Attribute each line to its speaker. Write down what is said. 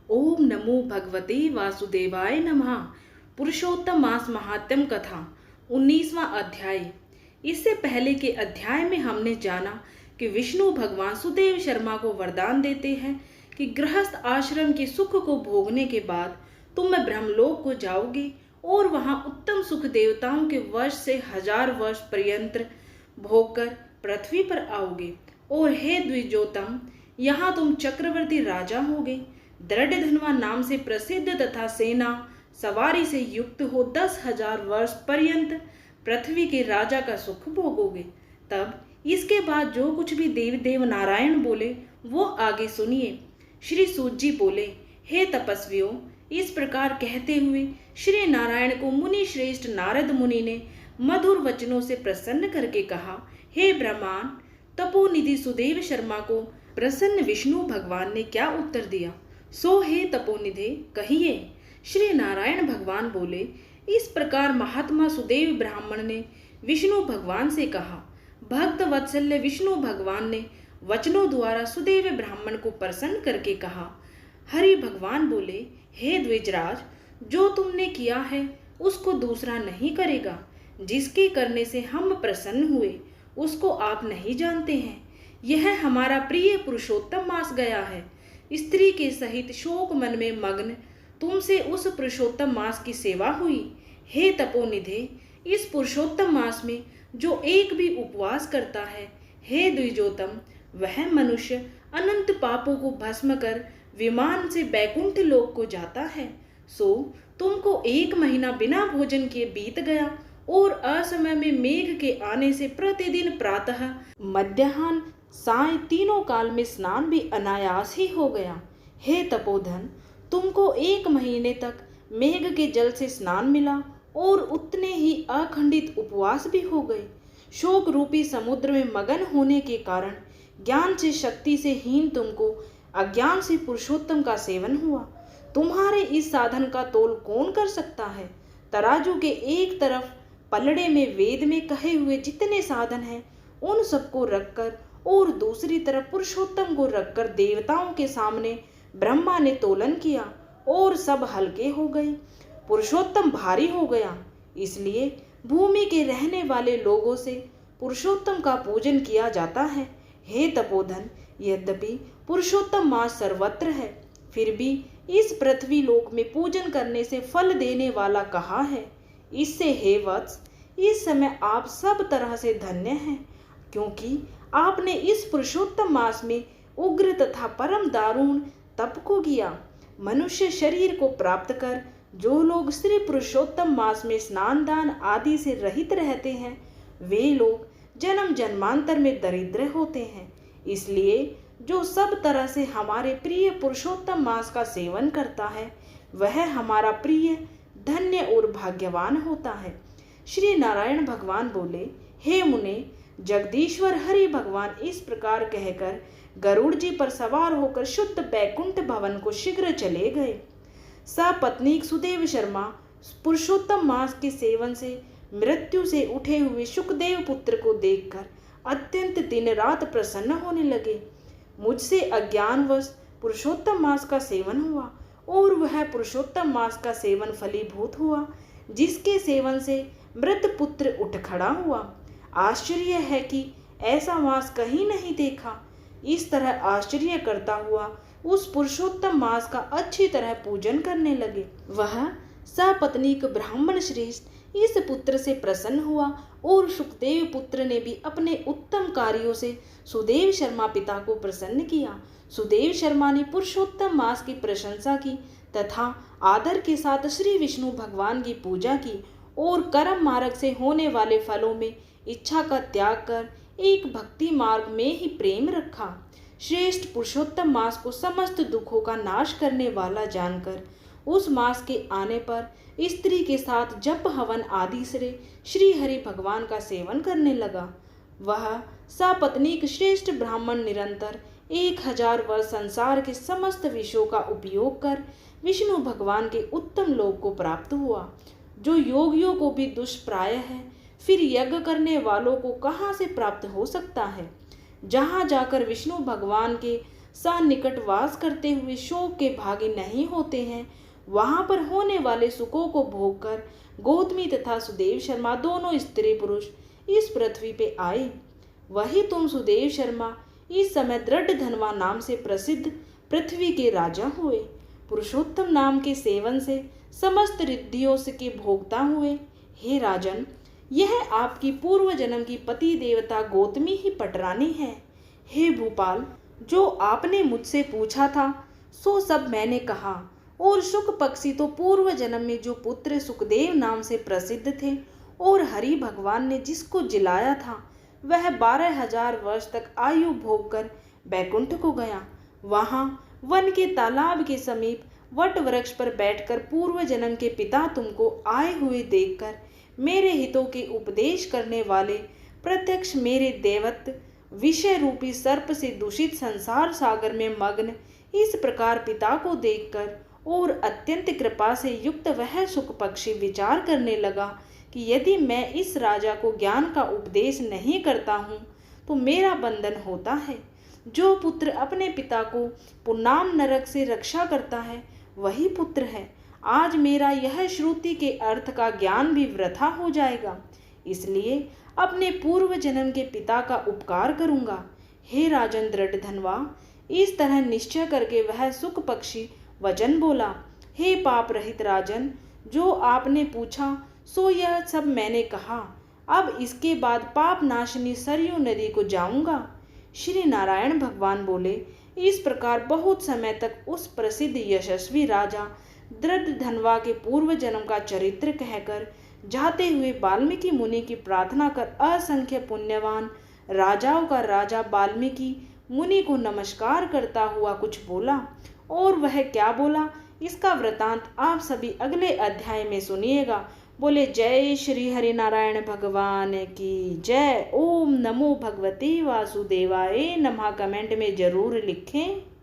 Speaker 1: ओम नमो भगवते वासुदेवाय नमः। पुरुषोत्तम मास महात्म्य कथा 19वां अध्याय। इससे पहले के अध्याय में हमने जाना कि विष्णु भगवान सुदेव शर्मा को वरदान देते हैं कि गृहस्थ आश्रम के सुख को भोगने के बाद तुम ब्रह्मलोक को जाओगे और वहां उत्तम सुख देवताओं के वर्ष से 1000 वर्ष पर्यंत भोगकर पृथ्वी पर आओगे। और हे द्विजोतम, यहाँ तुम चक्रवर्ती राजा होगे। दृढ़ धनवा नाम से प्रसिद्ध तथा सेना सवारी से युक्त हो 10,000 वर्ष पर्यंत पृथ्वी के राजा का सुख भोगोगे। तब इसके बाद जो कुछ भी देव नारायण बोले वो आगे सुनिए। श्री सूत जी बोले, हे तपस्वियों, इस प्रकार कहते हुए श्री नारायण को मुनि श्रेष्ठ नारद मुनि ने मधुर वचनों से प्रसन्न करके कहा। हे ब्रह्मांड तपोनिधि सुदेव शर्मा को प्रसन्न विष्णु भगवान ने क्या उत्तर दिया, सो हे तपोनिधे कहिए। श्री नारायण भगवान बोले, इस प्रकार महात्मा सुदेव ब्राह्मण ने विष्णु भगवान से कहा। भक्त वत्सल्य विष्णु भगवान ने वचनों द्वारा सुदेव ब्राह्मण को प्रसन्न करके कहा। हरि भगवान बोले, हे द्विजराज, जो तुमने किया है उसको दूसरा नहीं करेगा। जिसके करने से हम प्रसन्न हुए उसको आप नहीं जानते हैं। यह हमारा प्रिय पुरुषोत्तम मास गया है। स्त्री के सहित शोक मन में मग्न तुमसे उस पुरुषोत्तम मास की सेवा हुई। हे तपोनिधे, इस पुरुषोत्तम मास में जो एक भी उपवास करता है, हे द्विजोतम, वह मनुष्य अनंत पापों को भस्म कर विमान से बैकुंठ लोक को जाता है। सो तुमको 1 महीना बिना भोजन किए बीत गया और असमय में मेघ के आने से प्रतिदिन प्रातः मध्याह्न साय तीनों काल में स्नान भी अनायास ही हो गया। हे तपोधन, तुमको 1 महीने तक मेघ के जल से स्नान मिला और उतने ही अखंडित उपवास भी हो गए। शोक रूपी समुद्र में मगन होने के कारण ज्ञान से शक्ति से हीन तुमको अज्ञान से पुरुषोत्तम का सेवन हुआ। तुम्हारे इस साधन का तोल कौन कर सकता है। तराजू के एक तरफ पलड़े में वेद में कहे हुए जितने साधन हैं उन सबको रखकर और दूसरी तरफ पुरुषोत्तम को रखकर देवताओं के सामने ब्रह्मा ने तोलन किया और सब हल्के हो गए। पुरुषोत्तम भारी हो गया, इसलिए भूमि के रहने वाले लोगों से पुरुषोत्तम का पूजन किया जाता है। हे तपोधन, यद्यपि पुरुषोत्तम मास सर्वत्र है, फिर भी इस पृथ्वी लोक में पूजन करने से फल देने वाला कहाँ है। इससे हे वत्स, इस समय आप सब तरह से धन्य हैं, क्योंकि आपने इस पुरुषोत्तम मास में उग्र तथा परम दारुण तप को किया। मनुष्य शरीर को प्राप्त कर जो लोग श्री पुरुषोत्तम मास में स्नान दान आदि से रहित रहते हैं, वे लोग जन्म जन्मांतर में दरिद्र होते हैं। इसलिए जो सब तरह से हमारे प्रिय पुरुषोत्तम मास का सेवन करता है, वह हमारा प्रिय, धन्य और भाग्यवान होता है। श्री नारायण भगवान बोले, हे मुने, जगदीश्वर हरि भगवान इस प्रकार कहकर गरुड़ जी पर सवार होकर शुद्ध बैकुंठ भवन को शीघ्र चले गए। सपत्नीक सुदेव शर्मा पुरुषोत्तम मास के सेवन से मृत्यु से उठे हुए सुखदेव पुत्र को देखकर अत्यंत दिन रात प्रसन्न होने लगे। मुझसे अज्ञानवश पुरुषोत्तम मास का सेवन हुआ और वह पुरुषोत्तम मास का सेवन फलीभूत हुआ, जिसके सेवन से मृत पुत्र उठ खड़ा हुआ। आश्चर्य है कि ऐसा मास कहीं नहीं देखा। इस तरह आश्चर्य करता हुआ उस पुरुषोत्तम मास का अच्छी तरह पूजन करने लगे। वह सपत्नीक ब्राह्मण श्रेष्ठ इस पुत्र से प्रसन्न हुआ और सुखदेव पुत्र ने भी अपने उत्तम कार्यों से सुदेव शर्मा पिता को प्रसन्न किया। सुदेव शर्मा ने पुरुषोत्तम मास की प्रशंसा की तथा आदर के साथ श्री विष्णु भगवान की पूजा की और कर्म मार्ग से होने वाले फलों में इच्छा का त्याग कर एक भक्ति मार्ग में ही प्रेम रखा। श्रेष्ठ पुरुषोत्तम मास को समस्त दुखों का नाश करने वाला जानकर उस मास के आने पर स्त्री के साथ जप हवन आदि से श्री हरि भगवान का सेवन करने लगा। वह सपत्नीक श्रेष्ठ ब्राह्मण निरंतर 1000 वर्ष संसार के समस्त विषयों का उपयोग कर विष्णु भगवान के उत्तम लोक को प्राप्त हुआ, जो योगियों को भी दुष्प्राय है। फिर यज्ञ करने वालों को कहाँ से प्राप्त हो सकता है। जहाँ जाकर विष्णु भगवान के सा निकट वास करते हुए शोक के भागी नहीं होते हैं, वहां पर होने वाले सुखों को भोगकर गौतमी तथा सुदेव शर्मा दोनों स्त्री पुरुष इस पृथ्वी पे आए। वही तुम सुदेव शर्मा इस समय दृढ़ धनवा नाम से प्रसिद्ध पृथ्वी के राजा हुए। पुरुषोत्तम नाम के सेवन से समस्त रिद्धियों से के भोगता हुए। हे राजन, यह आपकी पूर्व जन्म की पति देवता गौतमी ही पटरानी है। हे भूपाल, जो आपने मुझसे पूछा था सो सब मैंने कहा। और शुक पक्षी तो पूर्व जन्म में जो पुत्र सुखदेव नाम से प्रसिद्ध थे और हरि भगवान ने जिसको जिलाया था, वह 12,000 वर्ष तक आयु भोग कर बैकुंठ को गया। वहां वन के तालाब के समीप वट वृक्ष पर बैठकर पूर्व जन्म के पिता तुमको आए हुए देखकर मेरे हितों के उपदेश करने वाले प्रत्यक्ष मेरे देवत्व विषय रूपी सर्प से दूषित संसार सागर में मग्न इस प्रकार पिता को देखकर और अत्यंत कृपा से युक्त वह सुख पक्षी विचार करने लगा कि यदि मैं इस राजा को ज्ञान का उपदेश नहीं करता हूँ तो मेरा बंधन होता है। जो पुत्र अपने पिता को पुन्नाम नरक से रक्षा करता है वही पुत्र है। आज मेरा यह श्रुति के अर्थ का ज्ञान भी वृथा हो जाएगा, इसलिए अपने पूर्व जन्म के पिता का उपकार करूंगा। हे राजन दृढ़ धनवा, इस तरह निश्चय करके वह सुख पक्षी वचन बोला। हे पाप रहित राजन, जो आपने पूछा सो यह सब मैंने कहा। अब इसके बाद पाप नाशिनी सरयू नदी को जाऊंगा। श्री नारायण भगवान बोले। इस प्रकार बहुत समय तक उस प्रसिद्ध यशस्वी राजा दृढ़ धनवा के पूर्व जन्म का चरित्र कहकर जाते हुए वाल्मीकि मुनि की प्रार्थना कर असंख्य पुण्यवान राजाओं का राजा वाल्मीकि मुनि को नमस्कार करता हुआ कुछ बोला। और वह क्या बोला इसका वृतांत आप सभी अगले अध्याय में सुनिएगा। बोले जय श्री हरि नारायण भगवान की जय। ओम नमो भगवते वासुदेवाय नमः। कमेंट में जरूर लिखें।